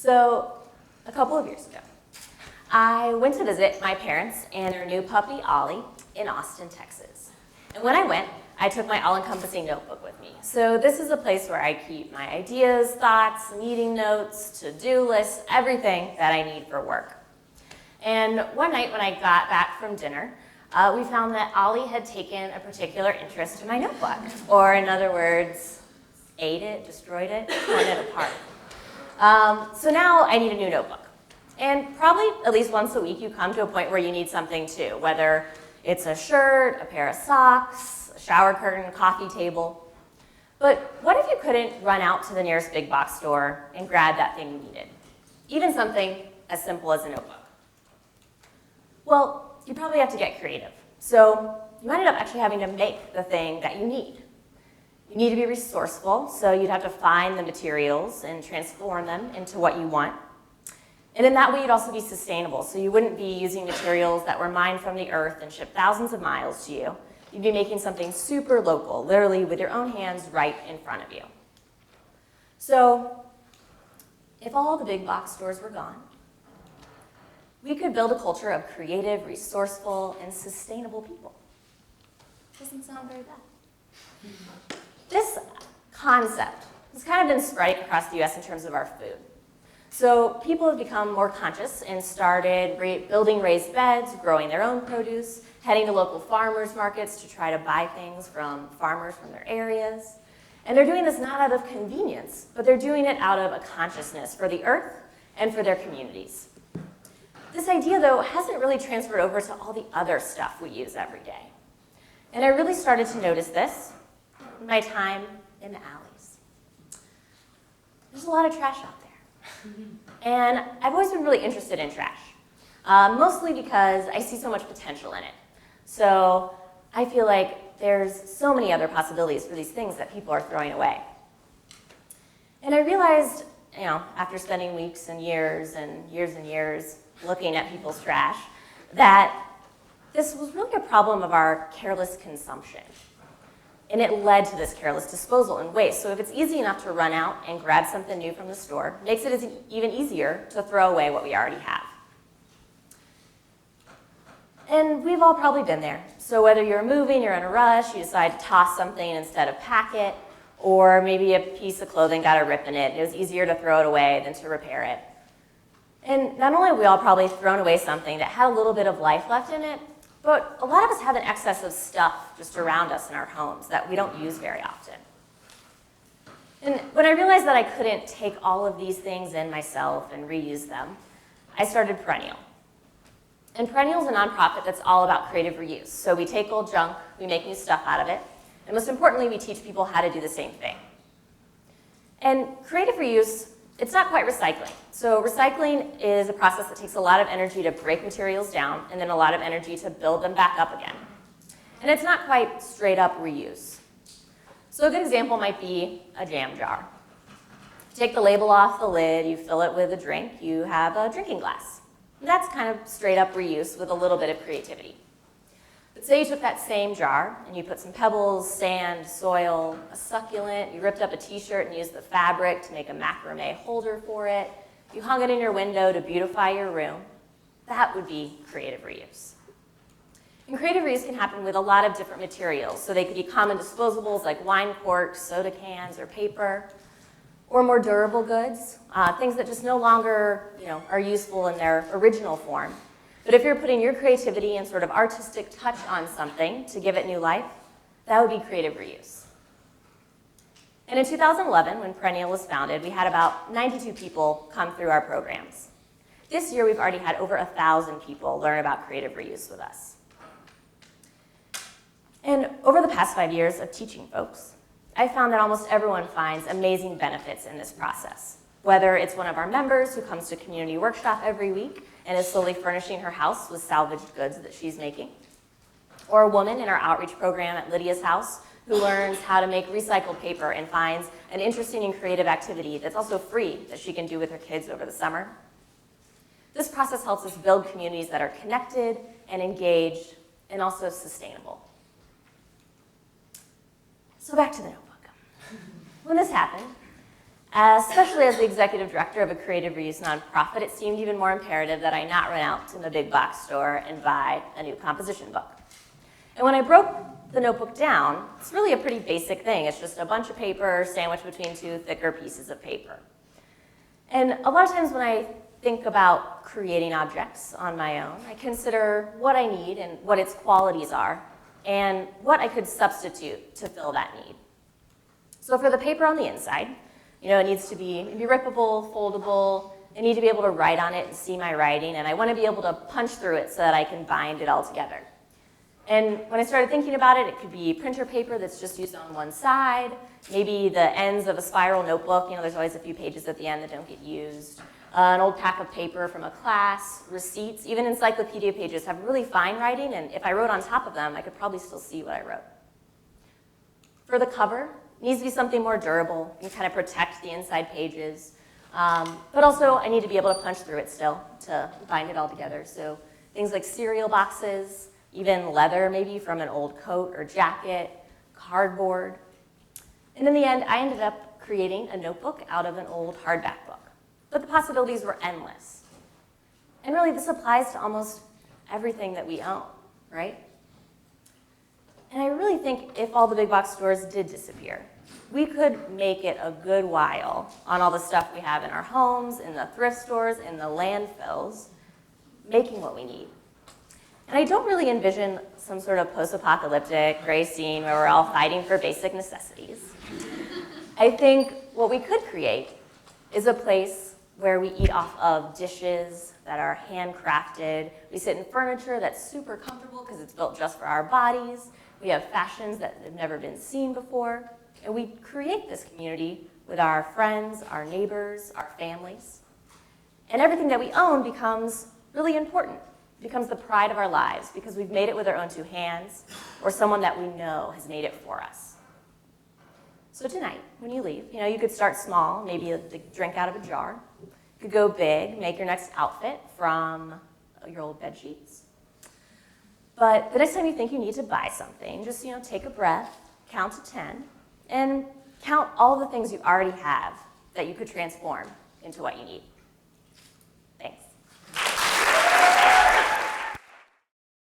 So, a couple of years ago, I went to visit my parents and their new puppy, Ollie, in Austin, Texas. And when I went, I took my all-encompassing notebook with me. So this is a place where I keep my ideas, thoughts, meeting notes, to-do lists, everything that I need for work. And one night when I got back from dinner, we found that Ollie had taken a particular interest in my notebook, or in other words, ate it, destroyed it, torn it apart. So now I need a new notebook. And probably at least once a week you come to a point where you need something too, whether it's a shirt, a pair of socks, a shower curtain, a coffee table. But what if you couldn't run out to the nearest big box store and grab that thing you needed? Even something as simple as a notebook. Well, you probably have to get creative. So you ended up actually having to make the thing that you need. You need to be resourceful, so you'd have to find the materials and transform them into what you want. And in that way, you'd also be sustainable, so you wouldn't be using materials that were mined from the earth and shipped thousands of miles to you. You'd be making something super local, literally with your own hands right in front of you. So if all the big box stores were gone, we could build a culture of creative, resourceful, and sustainable people. Doesn't sound very bad. This concept has kind of been spreading across the US in terms of our food. So people have become more conscious and started building raised beds, growing their own produce, heading to local farmers markets to try to buy things from farmers from their areas. And they're doing this not out of convenience, but they're doing it out of a consciousness for the earth and for their communities. This idea, though, hasn't really transferred over to all the other stuff we use every day. And I really started to notice this in my time in the alleys. There's a lot of trash out there. And I've always been really interested in trash, mostly because I see so much potential in it. So I feel like there's so many other possibilities for these things that people are throwing away. And I realized, after spending weeks and years looking at people's trash, that this was really a problem of our careless consumption. And it led to this careless disposal and waste. So if it's easy enough to run out and grab something new from the store, it makes it even easier to throw away what we already have. And we've all probably been there. So whether you're moving, you're in a rush, you decide to toss something instead of pack it, or maybe a piece of clothing got a rip in it, and it was easier to throw it away than to repair it. And not only have we all probably thrown away something that had a little bit of life left in it, but a lot of us have an excess of stuff just around us in our homes that we don't use very often. And when I realized that I couldn't take all of these things in myself and reuse them, I started Perennial. And Perennial is a nonprofit that's all about creative reuse. So we take old junk, we make new stuff out of it, and most importantly, we teach people how to do the same thing. And creative reuse, it's not quite recycling. So recycling is a process that takes a lot of energy to break materials down and then a lot of energy to build them back up again. And it's not quite straight up reuse. So a good example might be a jam jar. You take the label off the lid, you fill it with a drink, you have a drinking glass. And that's kind of straight up reuse with a little bit of creativity. But say you took that same jar and you put some pebbles, sand, soil, a succulent, you ripped up a t-shirt and used the fabric to make a macrame holder for it, you hung it in your window to beautify your room, that would be creative reuse. And creative reuse can happen with a lot of different materials. So they could be common disposables like wine corks, soda cans, or paper, or more durable goods, things that just no longer are useful in their original form. But if you're putting your creativity and sort of artistic touch on something to give it new life, that would be creative reuse. And in 2011, when Perennial was founded, we had about 92 people come through our programs. This year, we've already had over 1,000 people learn about creative reuse with us. And over the past 5 years of teaching folks, I found that almost everyone finds amazing benefits in this process. Whether it's one of our members who comes to community workshop every week and is slowly furnishing her house with salvaged goods that she's making, or a woman in our outreach program at Lydia's house who learns how to make recycled paper and finds an interesting and creative activity that's also free that she can do with her kids over the summer. This process helps us build communities that are connected and engaged and also sustainable. So back to the notebook. When this happened, Especially as the executive director of a creative reuse nonprofit, it seemed even more imperative that I not run out to the big box store and buy a new composition book. And when I broke the notebook down, it's really a pretty basic thing. It's just a bunch of paper sandwiched between two thicker pieces of paper. And a lot of times when I think about creating objects on my own, I consider what I need and what its qualities are, and what I could substitute to fill that need. So for the paper on the inside, it needs to be maybe rippable, foldable. I need to be able to write on it and see my writing, and I want to be able to punch through it so that I can bind it all together. And when I started thinking about it, it could be printer paper that's just used on one side, maybe the ends of a spiral notebook. There's always a few pages at the end that don't get used. An old pack of paper from a class, receipts, even encyclopedia pages have really fine writing, and if I wrote on top of them, I could probably still see what I wrote. For the cover, it needs to be something more durable and kind of protect the inside pages. But also, I need to be able to punch through it still to bind it all together. So things like cereal boxes, even leather maybe from an old coat or jacket, cardboard. And in the end, I ended up creating a notebook out of an old hardback book. But the possibilities were endless. And really, this applies to almost everything that we own, right? And I really think if all the big box stores did disappear, we could make it a good while on all the stuff we have in our homes, in the thrift stores, in the landfills, making what we need. And I don't really envision some sort of post-apocalyptic gray scene where we're all fighting for basic necessities. I think what we could create is a place where we eat off of dishes that are handcrafted. We sit in furniture that's super comfortable because it's built just for our bodies. We have fashions that have never been seen before. And we create this community with our friends, our neighbors, our families. And everything that we own becomes really important. It becomes the pride of our lives because we've made it with our own two hands, or someone that we know has made it for us. So tonight, when you leave, you could start small, maybe a drink out of a jar. You could go big, make your next outfit from your old bed sheets. But the next time you think you need to buy something, just take a breath, count to 10, and count all the things you already have that you could transform into what you need.